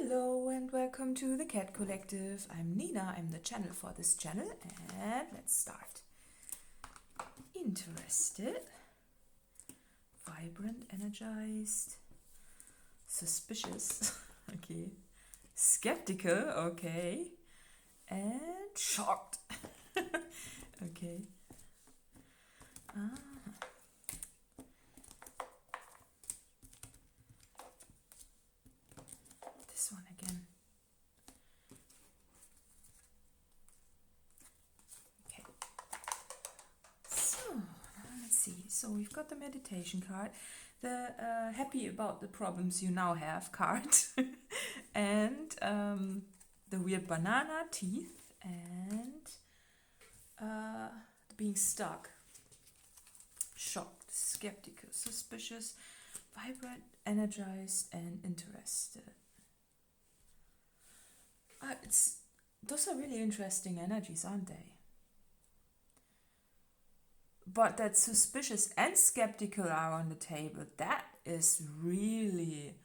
Hello and welcome to the Cat Collective. I'm Nina, I'm the channel for this channel, and let's start. Interested, vibrant, energized, suspicious, okay, skeptical, okay, and shocked, okay. This one again. Okay. So, let's see. So we've got the meditation card, the happy about the problems you now have card, and the weird banana teeth, and being stuck, shocked, skeptical, suspicious, vibrant, energized, and interested. Those are really interesting energies, aren't they? But that suspicious and skeptical are on the table. That is really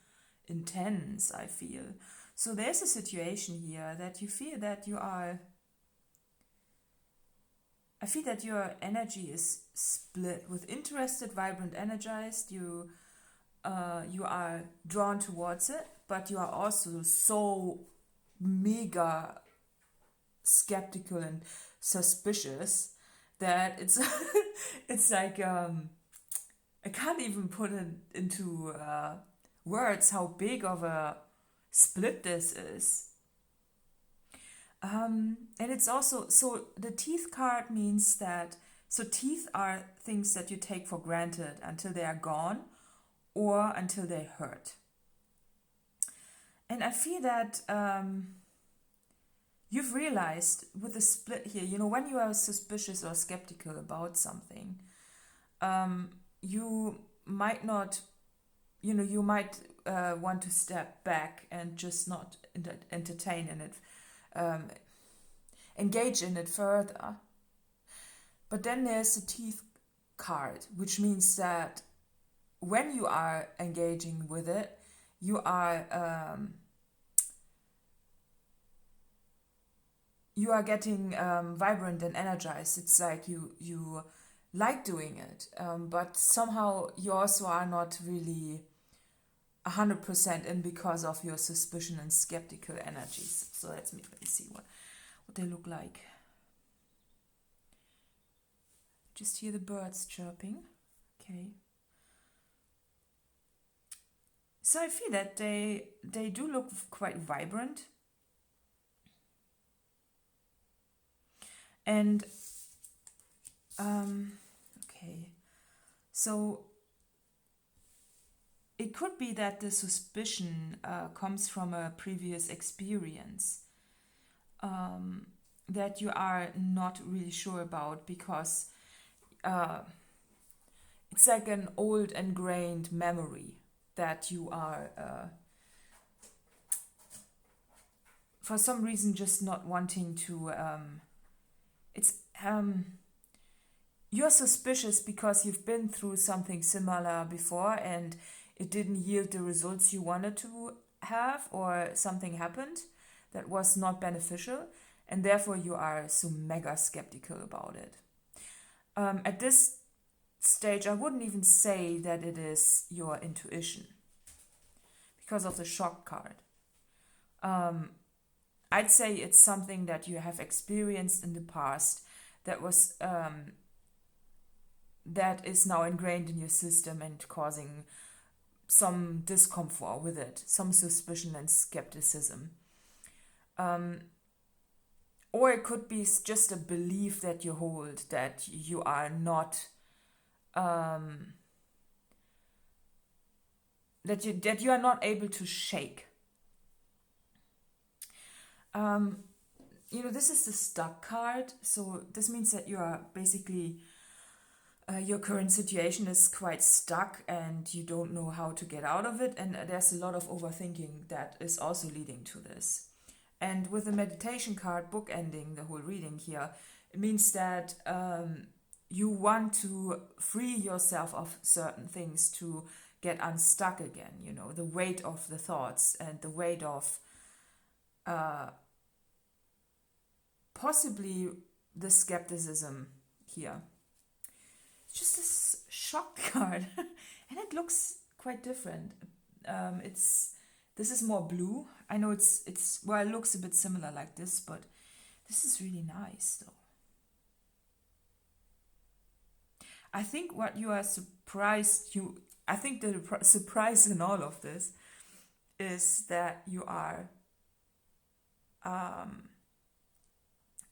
intense, I feel. So there's a situation here that you feel that you are... I feel that your energy is split. With interested, vibrant, energized, you are drawn towards it, but you are also so mega skeptical and suspicious that it's it's like I can't even put it into words how big of a split this is. And it's also, so the teeth card means that, so teeth are things that you take for granted until they are gone or until they hurt. And I feel that you've realized with the split here, you know, when you are suspicious or skeptical about something, you might not, you know, you might want to step back and just not entertain in it, engage in it further. But then there's the teeth card, which means that when you are engaging with it, you are getting vibrant and energized. It's like you like doing it, but somehow you also are not really 100% in because of your suspicion and skeptical energies. So let me see what they look like. Just hear the birds chirping. Okay. So I feel that they do look quite vibrant. And okay, so it could be that the suspicion comes from a previous experience that you are not really sure about, because it's like an old ingrained memory that you are for some reason just not wanting to you're suspicious because you've been through something similar before and it didn't yield the results you wanted to have, or something happened that was not beneficial, and therefore you are so mega skeptical about it. At this stage, I wouldn't even say that it is your intuition because of the shock card. I'd say it's something that you have experienced in the past that was that is now ingrained in your system and causing some discomfort with it, some suspicion and skepticism. Or it could be just a belief that you hold that you are not that you are not able to shake. You know, this is the stuck card, so this means that you are basically your current situation is quite stuck and you don't know how to get out of it, and there's a lot of overthinking that is also leading to this. And with the meditation card bookending the whole reading here, it means that you want to free yourself of certain things to get unstuck again, you know, the weight of the thoughts and the weight of possibly the skepticism here. It's just this shock card, and it looks quite different. This is more blue. I know it's well, it looks a bit similar like this, but this is really nice though. I think what you are surprised I think the surprise in all of this is that you are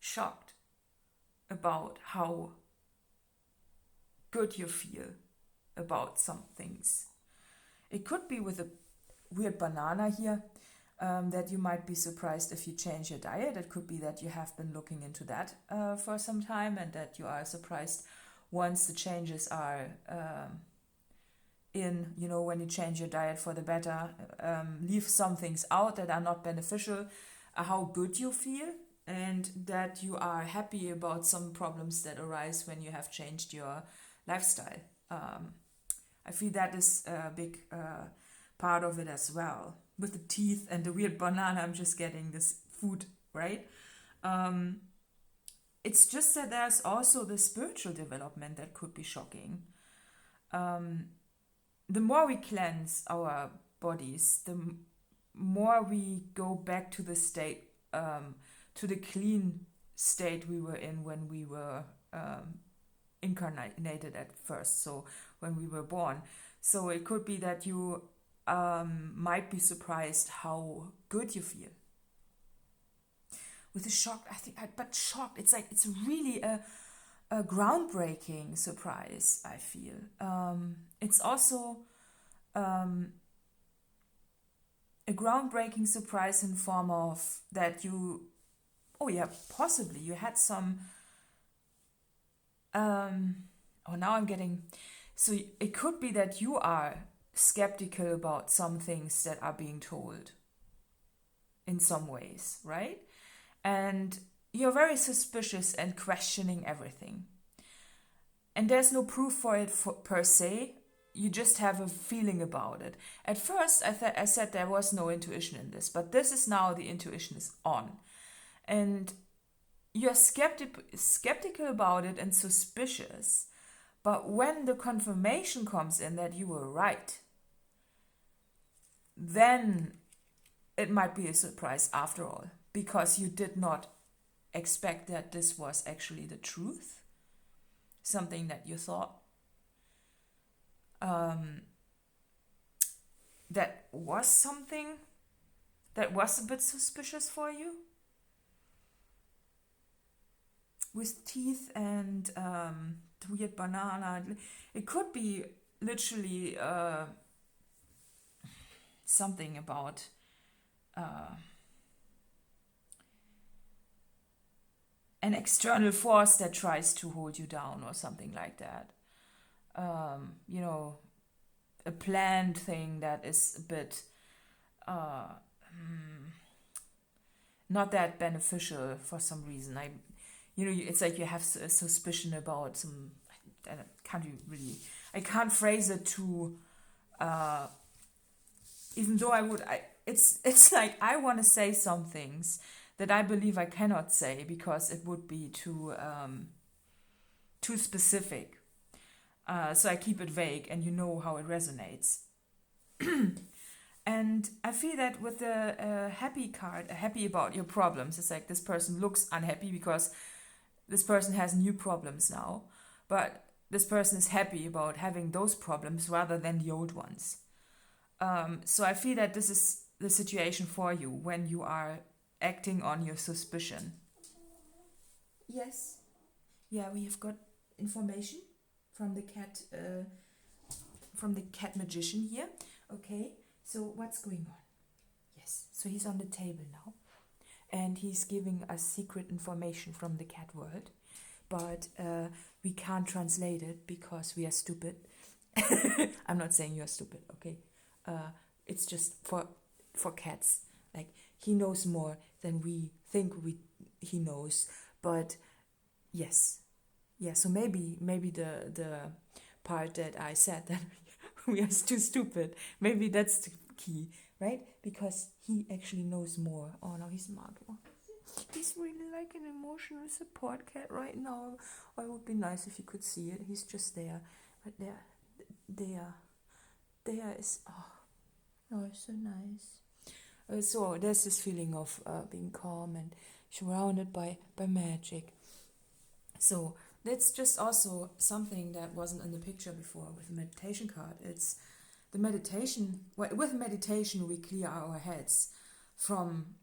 shocked about how good you feel about some things. It could be with a weird banana here, that you might be surprised if you change your diet. It could be that you have been looking into that for some time, and that you are surprised once the changes are when you change your diet for the better, leave some things out that are not beneficial, how good you feel, and that you are happy about some problems that arise when you have changed your lifestyle. I feel that is a big part of it as well. With the teeth and the weird banana, I'm just getting this food, right? It's just that there's also the spiritual development that could be shocking. The more we cleanse our bodies, the more we go back to the state, to the clean state we were in when we were incarnated at first, so when we were born. So it could be that you might be surprised how good you feel. With the shock, but shocked, it's like, it's really a groundbreaking surprise, I feel. It's also a groundbreaking surprise in form of that possibly you had some, now I'm getting, so it could be that you are skeptical about some things that are being told in some ways, right? And you're very suspicious and questioning everything. And there's no proof for it per se. You just have a feeling about it. At first, I said there was no intuition in this, but this is now the intuition is on. And you're skeptical about it and suspicious. But when the confirmation comes in that you were right, then it might be a surprise after all, because you did not expect that this was actually the truth, something that you thought that was something that was a bit suspicious for you. With teeth and the weird banana, it could be literally something about an external force that tries to hold you down or something like that. A planned thing that is a bit not that beneficial for some reason. It's like you have a suspicion about some. I can't phrase it too. Even though I would, it's like I want to say some things that I believe I cannot say because it would be too specific. So I keep it vague, and you know how it resonates. And I feel that with the happy card, happy about your problems, it's like this person looks unhappy because this person has new problems now, but this person is happy about having those problems rather than the old ones. So I feel that this is the situation for you when you are acting on your suspicion. Yes. Yeah, we have got information from the cat magician here. Okay, so what's going on? Yes, so he's on the table now, and he's giving us secret information from the cat world, but we can't translate it because we are stupid. I'm not saying you're stupid, okay? It's just for cats. Like, he knows more than we think he knows, but yes. Yeah, so maybe the part that I said that we are too stupid, maybe that's the key. right? Because he actually knows more. Oh no, he's smart. He's really like an emotional support cat right now. Oh, it would be nice if you could see it. He's just there. But there is, oh, it's so nice. So there's this feeling of being calm and surrounded by magic. So that's just also something that wasn't in the picture before with the meditation card. It's the meditation. With meditation, we clear our heads from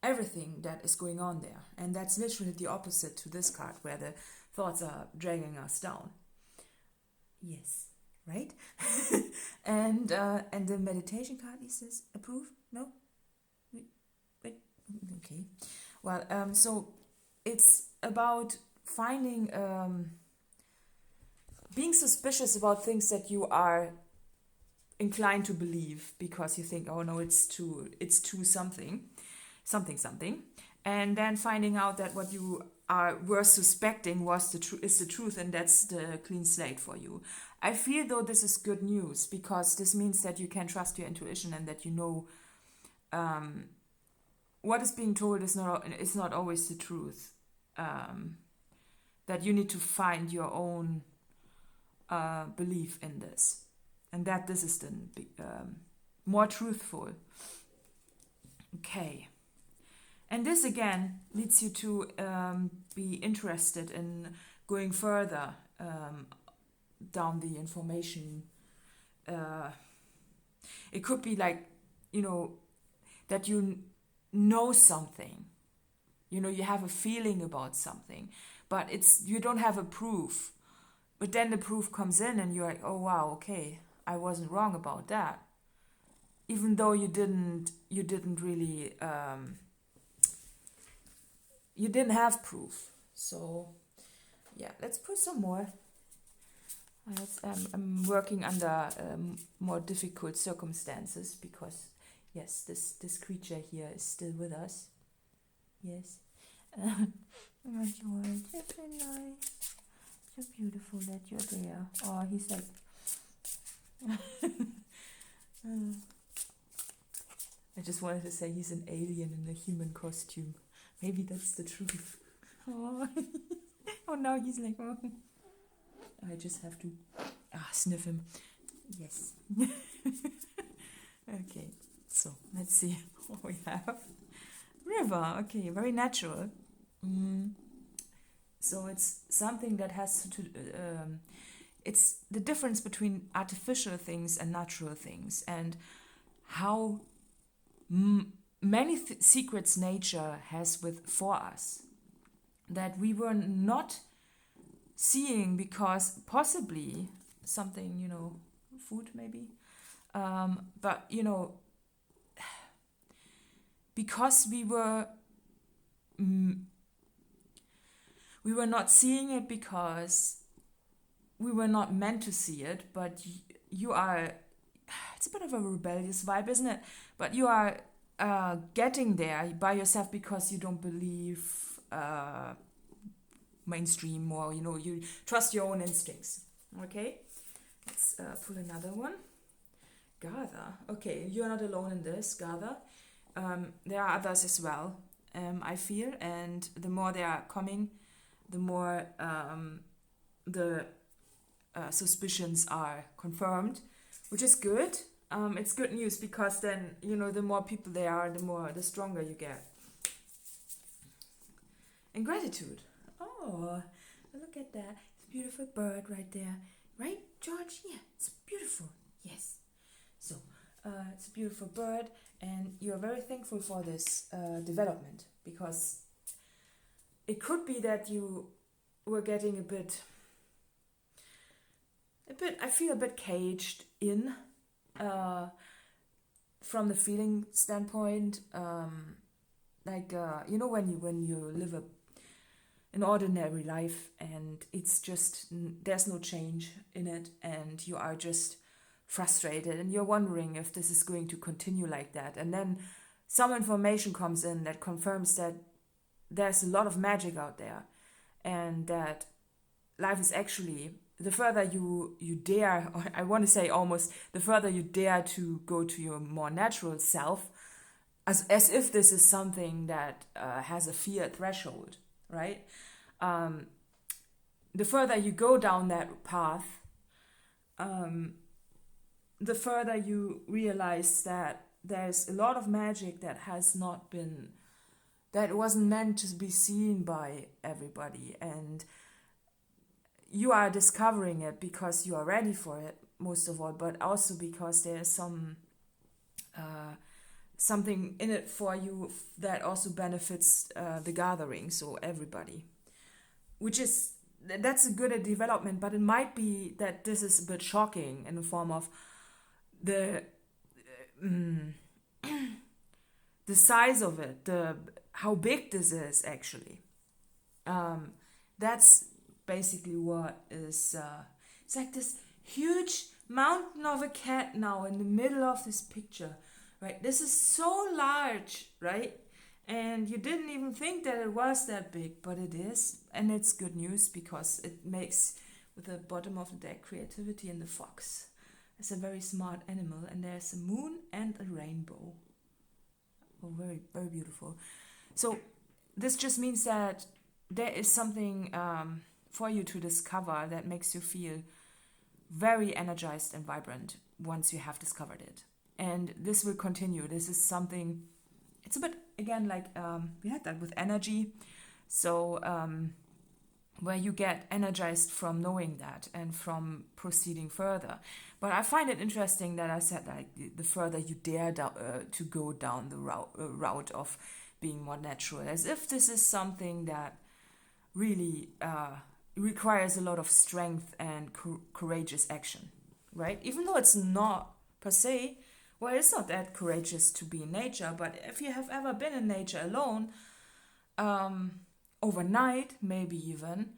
everything that is going on there. And that's literally the opposite to this card, where the thoughts are dragging us down. Yes, right? and the meditation card, he says, approve? No? Wait. Okay. Well, so it's about finding, being suspicious about things that you are inclined to believe, because you think, oh no, it's too something, and then finding out that what you were suspecting is the truth, and that's the clean slate for you. I feel though this is good news, because this means that you can trust your intuition, and that you know what is being told is not always the truth. That you need to find your own belief in this, and that this is then more truthful. Okay. And this again leads you to be interested in going further down the information. It could be like, that you know something. You have a feeling about something, but you don't have a proof. But then the proof comes in and you're like, oh wow, okay, I wasn't wrong about that. Even though you didn't really... you didn't have proof. So, yeah, let's put some more. I'm working under more difficult circumstances, because, yes, this creature here is still with us. Yes. Oh, George, it's so nice. So beautiful that you're there. Oh, he's like... I just wanted to say he's an alien in a human costume. Maybe that's the truth. Oh, oh now he's like, oh. I just have to sniff him. Yes. Okay, so let's see what we have. River, okay, very natural. So it's something that has to... it's the difference between artificial things and natural things, and how... many secrets nature has for us that we were not seeing, because possibly something, food maybe, but because we were not seeing it because we were not meant to see it. But you are... it's a bit of a rebellious vibe, isn't it? But you are getting there by yourself, because you don't believe mainstream, or you trust your own instincts. Okay, let's pull another one. Gather. Okay, you're not alone in this. Gather. There are others as well, I feel, and the more they are coming, the more the suspicions are confirmed, which is good. It's good news, because then, the more people there are, the stronger you get. And gratitude. Oh, look at that. It's a beautiful bird right there. Right, George? Yeah, it's beautiful. Yes. So, it's a beautiful bird, and you're very thankful for this development, because it could be that you were getting a bit, I feel a bit caged in, from the feeling standpoint, when you live an ordinary life, and it's just, there's no change in it, and you are just frustrated, and you're wondering if this is going to continue like that. And then some information comes in that confirms that there's a lot of magic out there, and that life is actually the further you dare, or I want to say almost, the further you dare to go to your more natural self, as if this is something that has a fear threshold, right? The further you go down that path, the further you realize that there's a lot of magic that has not been, that wasn't meant to be seen by everybody, and you are discovering it because you are ready for it, most of all, but also because there's something in it for you that also benefits the gathering, so everybody. That's a good development, but it might be that this is a bit shocking in the form of the size of it, how big this is actually. That's basically what is. It's like this huge mountain of a cat now in the middle of this picture, right? This is so large, right? And you didn't even think that it was that big, but it is. And it's good news because it makes, with the bottom of the deck, creativity in the fox. It's a very smart animal, and there's a moon and a rainbow. Oh, very, very beautiful. So this just means that there is something for you to discover that makes you feel very energized and vibrant once you have discovered it. And this will continue. This is something, it's a bit, again, like we had that with energy. So where you get energized from knowing that and from proceeding further. But I find it interesting that I said, like, the further you dare to go down the route of being more natural, as if this is something that really requires a lot of strength and courageous action, right? Even though it's not per se, well, it's not that courageous to be in nature, but if you have ever been in nature alone, overnight, maybe even,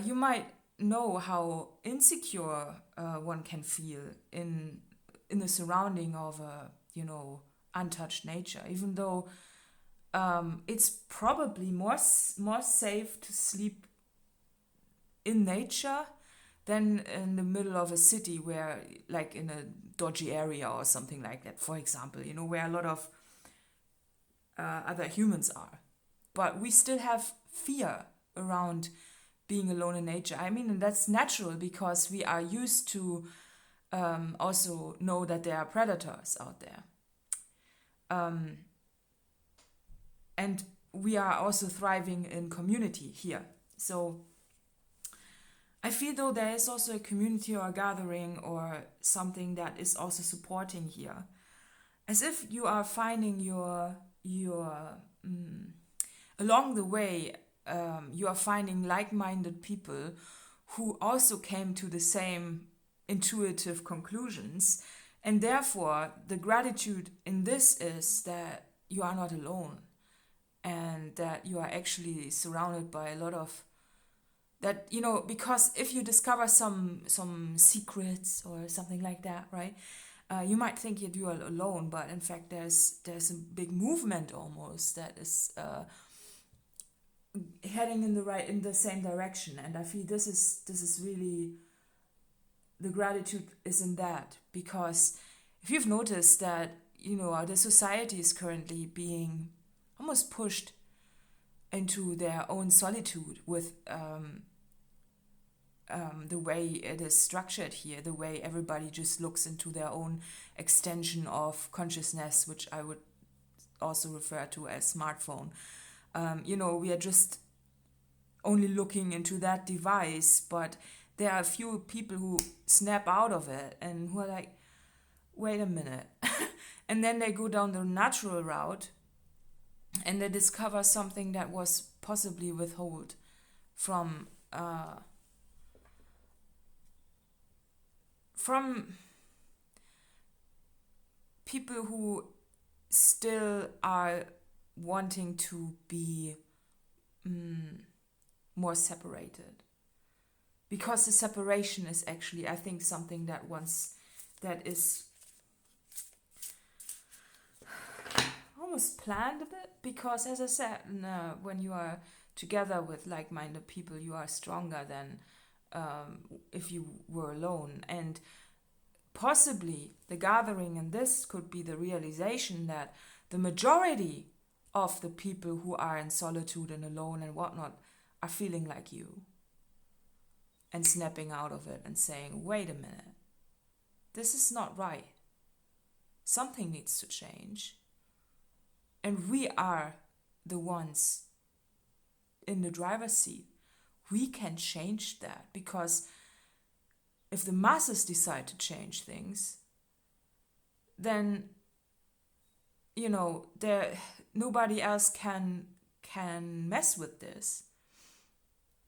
you might know how insecure one can feel in the surrounding of a, untouched nature, even though it's probably more safe to sleep in nature than in the middle of a city where, like in a dodgy area or something like that, for example, where a lot of other humans are. But we still have fear around being alone in nature. I mean, and that's natural because we are used to also know that there are predators out there. And we are also thriving in community here. So I feel though there is also a community or a gathering or something that is also supporting here. As if you are finding your along the way, you are finding like-minded people who also came to the same intuitive conclusions. And therefore, the gratitude in this is that you are not alone and that you are actually surrounded by a lot of that, because if you discover some secrets or something like that, right, you might think that you are alone, but in fact there's a big movement almost that is heading in the same direction. And I feel this is really, the gratitude is in that, because if you've noticed that the society is currently being almost pushed into their own solitude with the way it is structured here, the way everybody just looks into their own extension of consciousness, which I would also refer to as smartphone. We are just only looking into that device, but there are a few people who snap out of it and who are like, wait a minute. And then they go down the natural route and they discover something that was possibly withheld from people who still are wanting to be more separated. Because the separation is actually, I think, something that is almost planned a bit, because as I said, when you are together with like-minded people, you are stronger than if you were alone. And possibly the gathering in this could be the realization that the majority of the people who are in solitude and alone and whatnot are feeling like you and snapping out of it and saying, wait a minute, this is not right. Something needs to change. And we are the ones in the driver's seat. We can change that, because if the masses decide to change things, then nobody else can mess with this.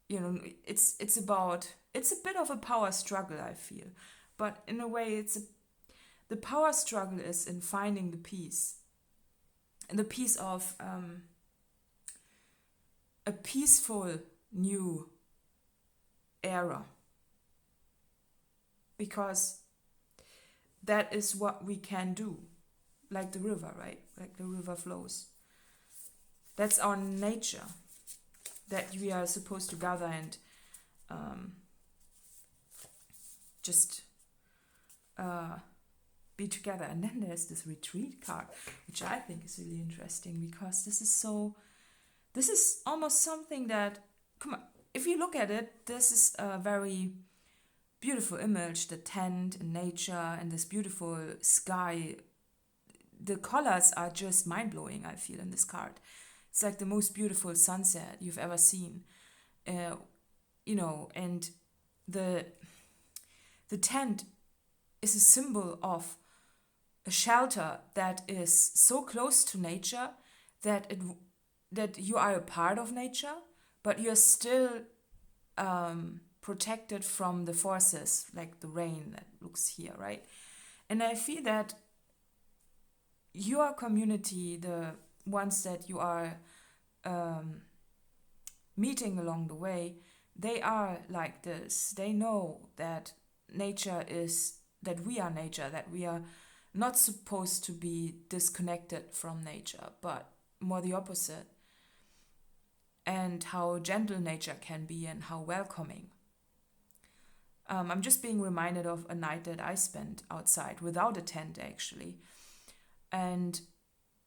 It's a bit of a power struggle, I feel, but in a way the power struggle is in finding the peace, and the peace of a peaceful new era, because that is what we can do, like the river, right? Like the river flows. That's our nature, that we are supposed to gather and just be together. And then there's this retreat card, which I think is really interesting, because this is almost something that, come on, if you look at it, this is a very beautiful image, the tent in nature and this beautiful sky. The colors are just mind-blowing, I feel, in this card. It's like the most beautiful sunset you've ever seen. And the tent is a symbol of a shelter that is so close to nature that you are a part of nature, but you're still protected from the forces, like the rain that looks here, right? And I feel that your community, the ones that you are meeting along the way, they are like this. They know that nature is, that we are nature, that we are not supposed to be disconnected from nature, but more the opposite. And how gentle nature can be and how welcoming. I'm just being reminded of a night that I spent outside without a tent, actually. And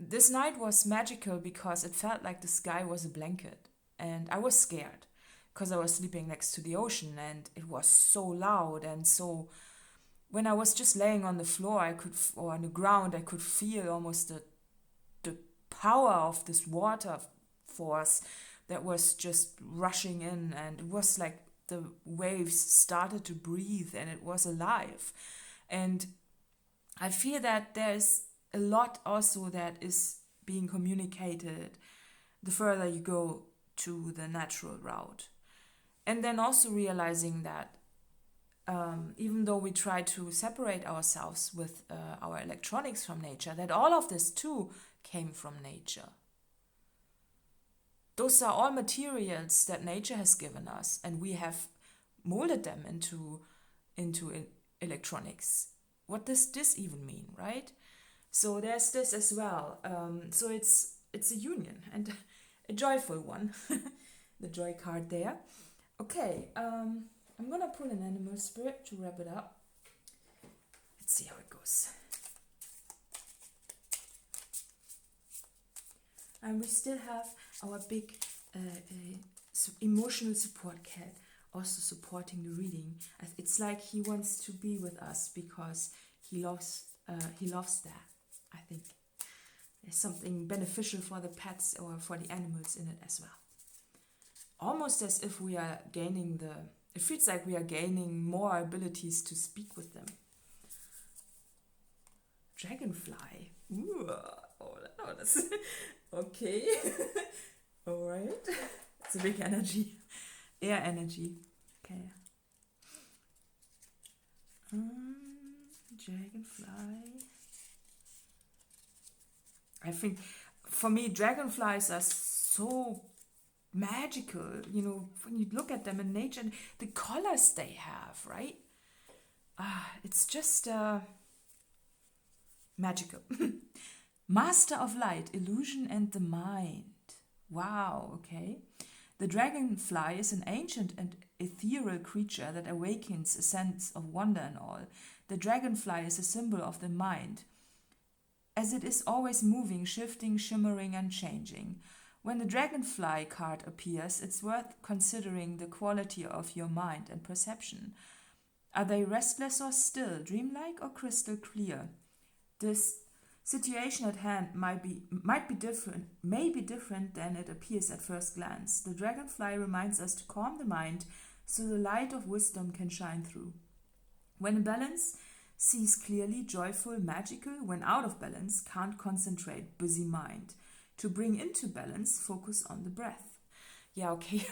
this night was magical because it felt like the sky was a blanket. And I was scared because I was sleeping next to the ocean and it was so loud. And so when I was just laying on the floor, or on the ground, I could feel almost the power of this water force that was just rushing in. And it was like the waves started to breathe and it was alive. And I feel that there's a lot also that is being communicated the further you go to the natural route. And then also realizing that even though we try to separate ourselves with our electronics from nature, that all of this too came from nature. Those are all materials that nature has given us, and we have molded them into electronics. What does this even mean, right? So there's this as well. So it's a union, and a joyful one. The joy card there. Okay, I'm gonna pull an animal spirit to wrap it up. Let's see how it goes. And we still have our big emotional support cat also supporting the reading. It's like he wants to be with us because he loves that, I think. There's something beneficial for the pets or for the animals in it as well. Almost as if we are gaining it feels like we are gaining more abilities to speak with them. Dragonfly. Ooh, that's okay. All right. It's a big energy. Air energy. Okay. Dragonfly. I think for me, dragonflies are so magical. When you look at them in nature, and the colors they have, right? It's just magical. Master of light, illusion and the mind. Wow, okay. The dragonfly is an ancient and ethereal creature that awakens a sense of wonder and all. The dragonfly is a symbol of the mind, as it is always moving, shifting, shimmering, and changing. When the dragonfly card appears, it's worth considering the quality of your mind and perception. Are they restless or still, dreamlike or crystal clear? This situation at hand may be different than it appears at first glance. The dragonfly reminds us to calm the mind so the light of wisdom can shine through. When in balance, sees clearly, joyful, magical. When out of balance, can't concentrate, busy mind. To bring into balance, focus on the breath. Yeah, okay.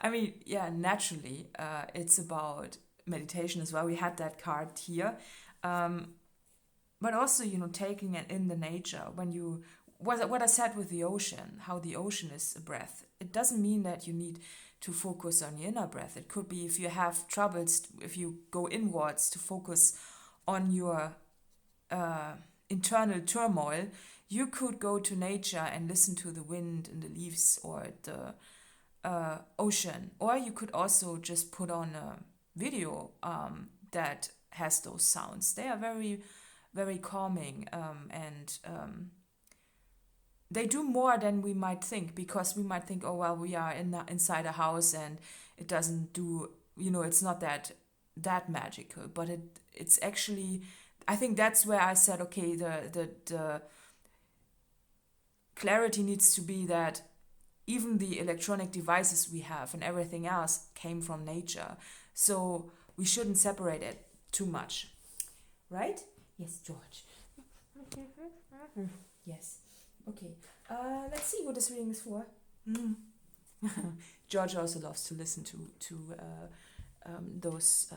I mean, yeah, naturally, it's about meditation as well. We had that card here. But also, taking it in the nature. When you, what I said with the ocean, how the ocean is a breath. It doesn't mean that you need to focus on your inner breath. It could be if you have troubles, if you go inwards to focus on your internal turmoil, you could go to nature and listen to the wind and the leaves or the ocean. Or you could also just put on a video that has those sounds. They are very, very calming and they do more than we might think, because we might think, oh, well, we are inside a house and it doesn't do, it's not that magical. But it's actually, I think that's where I said, okay, the clarity needs to be that even the electronic devices we have and everything else came from nature. So we shouldn't separate it too much. Right? Yes, George. Yes. Okay. Let's see what this reading is for. George also loves to listen to those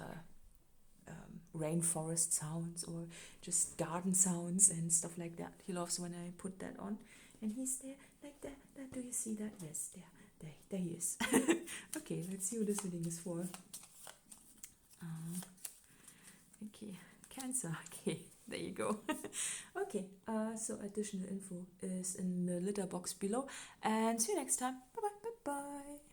rainforest sounds or just garden sounds and stuff like that. He loves when I put that on. And he's there, like that. Do you see that? Yes, there he is. Okay, let's see what this reading is for. Okay, Cancer. Okay, there you go. Okay, so additional info is in the litter box below. And see you next time. Bye-bye. Bye-bye.